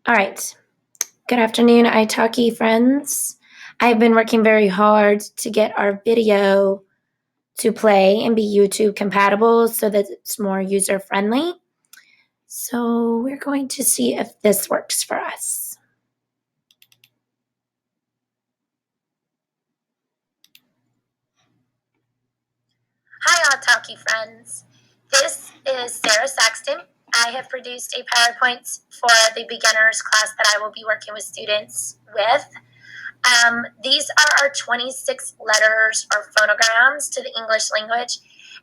All right. Good afternoon, italki friends. I've been working very hard to get our video to play and be YouTube compatible so that it's more user friendly. So we're going to see if this works for us. Hi, italki friends. This is Sarah Saxton. I have produced a PowerPoint for the beginners class that I will be working with students with. These are our 26 letters or phonograms to the English language,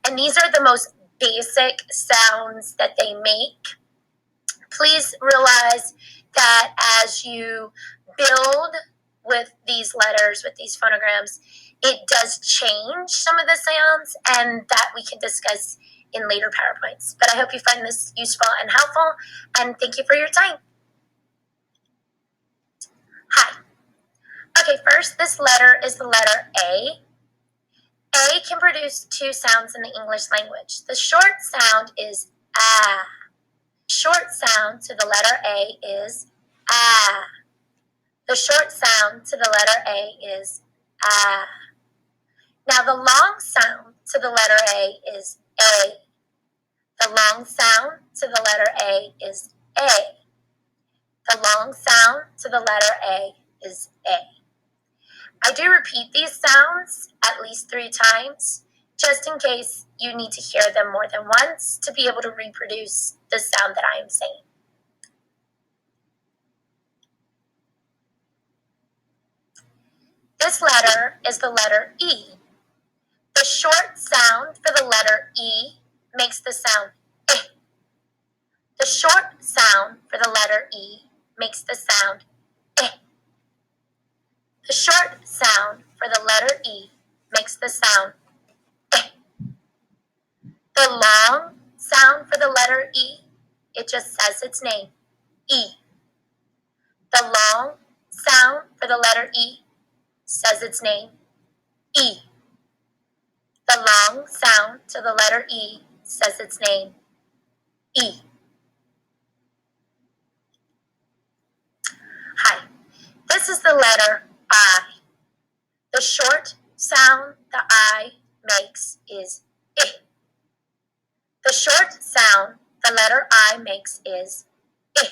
and these are the most basic sounds that they make. Please realize that as you build with these letters, with these phonograms, it does change some of the sounds, and that we can discuss in later PowerPoints. But I hope you find this useful and helpful, and thank you for your time. Hi. Okay, first, this letter is the letter A. A can produce two sounds in the English language. The short sound is ah. Short sound to the letter A is ah. The short sound to the letter A is ah. Now the long sound to the letter A is A. The long sound to the letter A is A. The long sound to the letter A is A. I do repeat these sounds at least 3 times, just in case you need to hear them more than once to be able to reproduce the sound that I am saying. This letter is the letter E. The short sound for the letter E makes the sound eh. The short sound for the letter E makes the sound eh. The short sound for the letter E makes the sound eh. The long sound for the letter E, it just says its name, E. The long sound for the letter E says its name, E. The long sound to the letter E says its name, E. Hi, this is the letter I. The short sound the I makes is I. The short sound the letter I makes is I.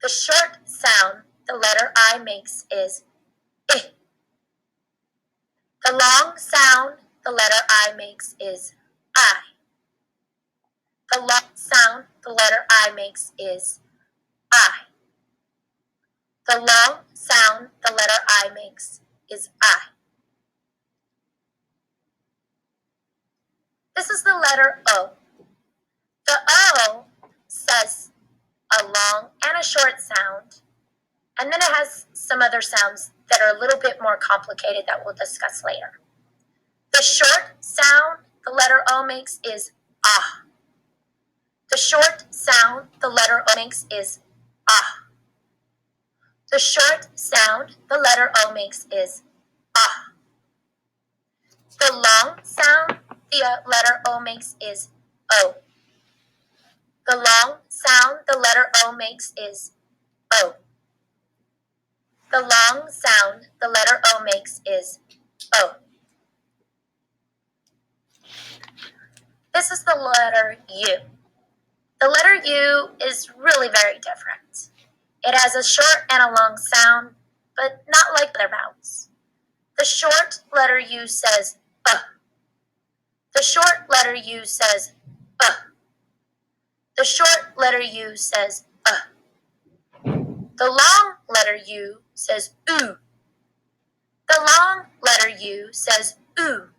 The short sound the letter I makes is I. The long sound the letter I makes is I. The long sound the letter I makes is I. The long sound the letter I makes is I. This is the letter O. The O says a long and a short sound, and then it has some other sounds that are a little bit more complicated that we'll discuss later. The short sound the letter O makes is ah. The short sound the letter O makes is ah. The short sound the letter O makes is ah. The long sound the letter O makes is O. The long sound the letter O makes is O. The long sound the letter O makes is O. This is the letter U. The letter U is really very different. It has a short and a long sound, but not like other vowels. The short letter U says The short letter U says The short letter U says The long letter U says oo. The long letter U says oo.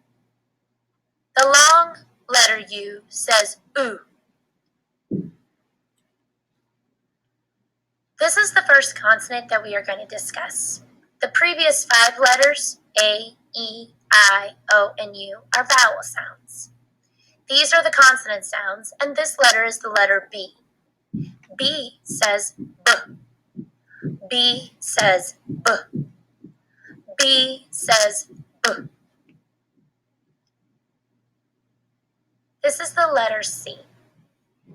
The long letter U says oo. This is the first consonant that we are going to discuss. The previous 5 letters, A, E, I, O, and U, are vowel sounds. These are the consonant sounds, and this letter is the letter B. B says B. B says B. B says B. This is the letter C.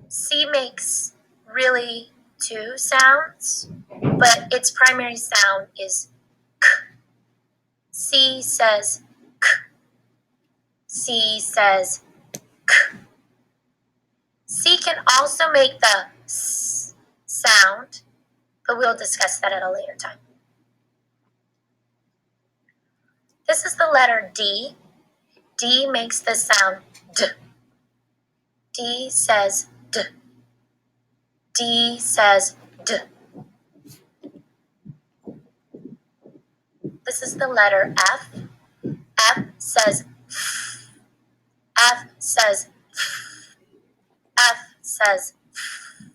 C makes really two sounds, but its primary sound is k. C says k. C says k. C can also make the s sound, but we'll discuss that at a later time. This is the letter D. D makes the sound D. D says D. D says D. This is the letter F. F says F. F says F. F says F.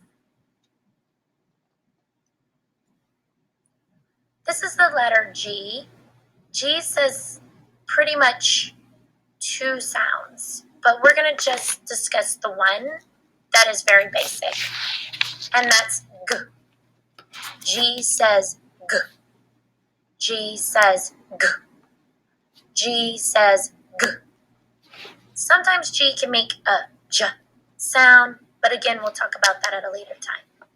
This is the letter G. G says pretty much two sounds, but we're going to just discuss the one that is very basic, and that's G. G says G. G says G. G says G. Sometimes G can make a J sound, but again, we'll talk about that at a later time.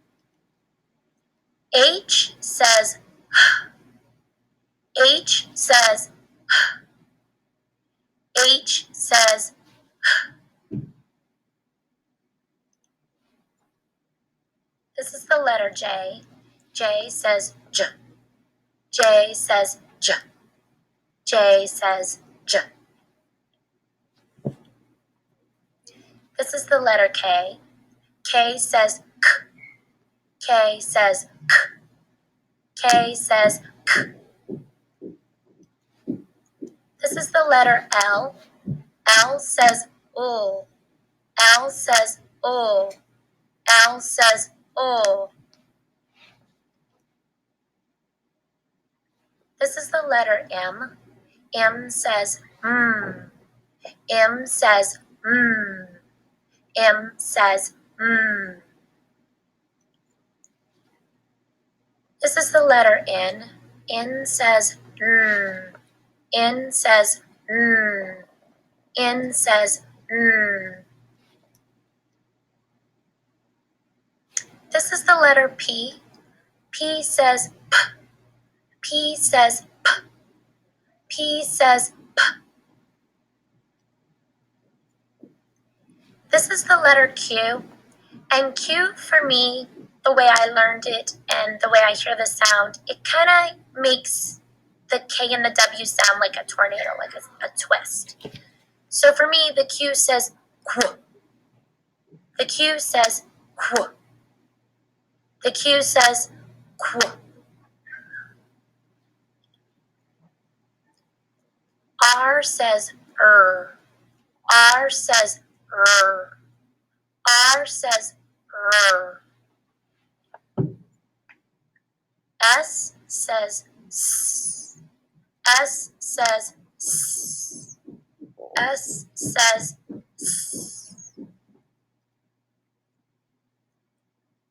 H says H. H says H says This is the letter J. J says J. J says J. J says J. This is the letter K. K says K. K says K. K says K. This is the letter L. L says O. L says O. L says O. This is the letter M. M says M says M says This is the letter N. N says N says N says This is the letter P. P says P. P says P. P says P. This is the letter Q. And Q, for me, the way I learned it and the way I hear the sound, it kind of makes the K and the W sound like a tornado, like a twist. So for me, the Q says Q. The Q says Q. The Q says Q. R says R. R says R. R says R. S says S. S says S. S says S.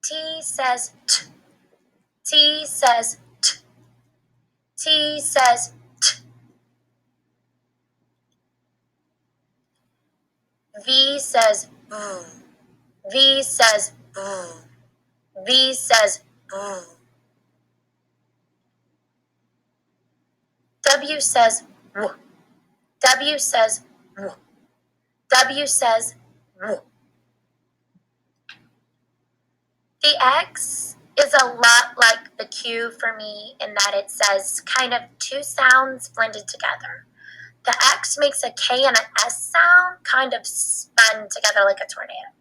T says T. T says T. T says T. V says V. V says V. V says V. W says W. W says W. W says W. The X is a lot like the Q for me in that it says kind of two sounds blended together. The X makes a K and an S sound kind of spun together like a tornado.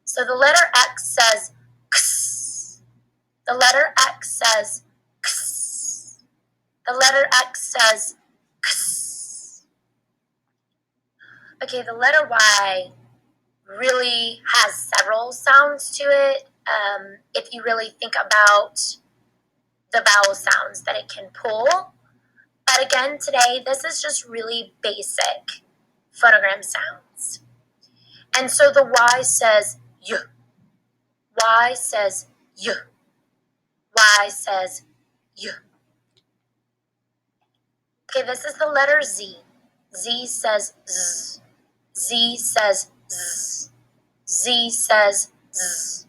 So the letter X says X. The letter X says X. The letter X says X. Okay, the letter Y really has several sounds to it. If you really think about the vowel sounds that it can pull. But again, today, this is just really basic phonogram sounds. And so the Y says Y. Y says Y. Y says Y. Okay, this is the letter Z. Z says Z. Z says Z. Z says Z.